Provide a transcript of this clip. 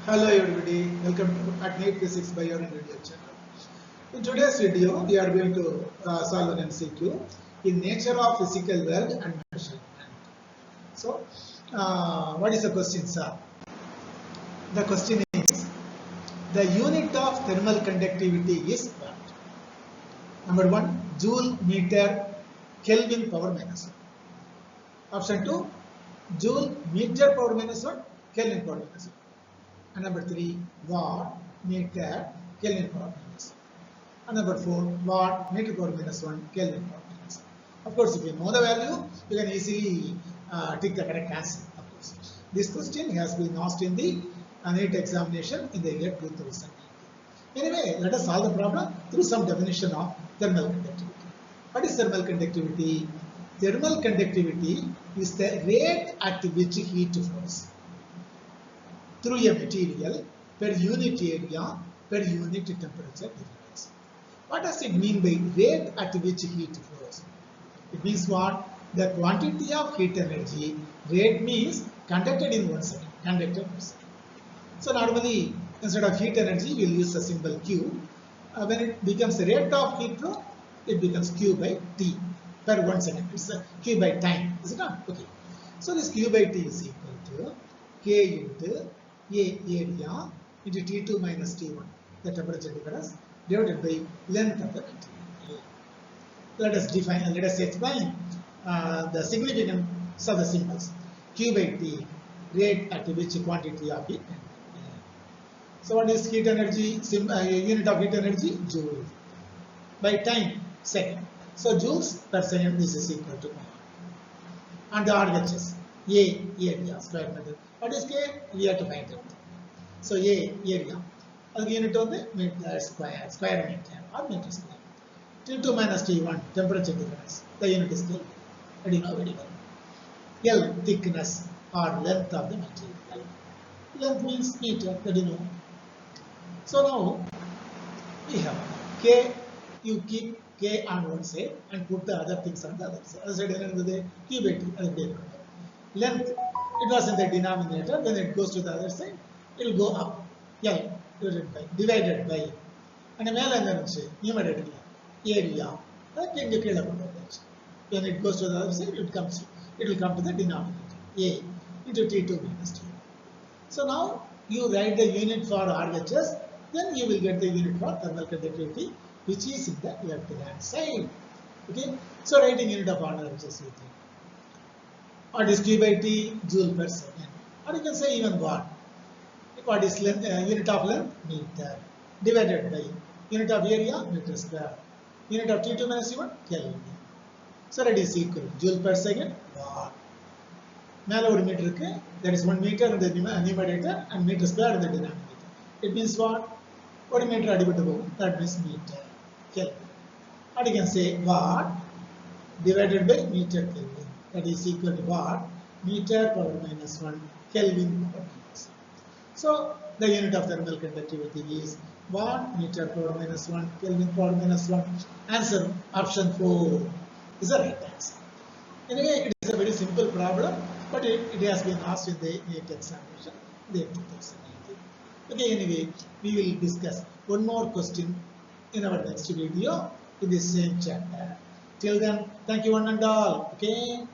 Hello everybody, welcome to At Physics by your video channel. In today's video, we are going to solve an MCQ in nature of physical world and measurement. So, what is the question, sir? The question is, the unit of thermal conductivity is what? Number 1, joule meter Kelvin power minus 1. Option 2, joule meter power minus 1 Kelvin power minus 1. And number 3, watt meter Kelvin power minus 1. And number 4, watt meter power minus 1 Kelvin power minus 1. Of course, if you know the value, you can easily take the correct answer. Of course, this question has been asked in the NEET examination in the year 2019. Anyway, let us solve the problem through some definition of thermal conductivity. What is thermal conductivity? Thermal conductivity is the rate at which heat flows through a material per unit area per unit temperature difference. What does it mean by rate at which heat flows? It means what? The quantity of heat energy. Rate means conducted in 1 second. Conducted per second. So normally, instead of heat energy, we will use the symbol Q. When it becomes the rate of heat flow, it becomes Q by T per 1 second. It's a Q by time. Is it not? Okay. So this Q by T is equal to K into A area into T2 minus T1, the temperature difference, divided by length of the material. Let us explain the significance of the symbols. Q by T, rate at which quantity of heat. So what is heat energy? Unit of heat energy? Joule. By time, second. So joules per second, this is equal to 1. And the RHS, A area, square meter. What is K? We have to find it. So A area. The unit of the meter square meter or meter square. T2 minus T1, temperature difference. The unit is Kelvin. That you know very well. L, thickness or length of the material. Length means meter, that you know. So now we have K, you keep K on one side and put the other things on the other side. Other side Q by T. Length, it was in the denominator. When it goes to the other side, it will go up. L divided by. And a male numerator area. When it goes to the other side, it will come to the denominator. A into T2 minus T. So now you write the unit for RHS, then you will get the unit for thermal conductivity, which is in the left hand side. Okay. So writing unit of RHS with it. What is Q by T? Joule per second. Or you can say even watt. What is length, unit of length? Meter. Divided by unit of area? Meter square. Unit of T2 minus T1? Kelvin. So that is equal. Joule per second? Watt. Male meter, that is 1 meter in the numerator and meter square in the denominator. It means what? 1 meter divided, that means meter. Kelvin. Or you can say watt divided by meter Kelvin. That is equal to watt meter power minus 1 Kelvin power minus 1. So the unit of thermal conductivity is watt meter power minus 1 Kelvin power minus 1. Answer option 4 is the right answer. Anyway, it is a very simple problem, but it has been asked in the NEET examination in the year 2019. Okay, anyway, we will discuss one more question in our next video in the same chapter. Till then, thank you one and all. Okay.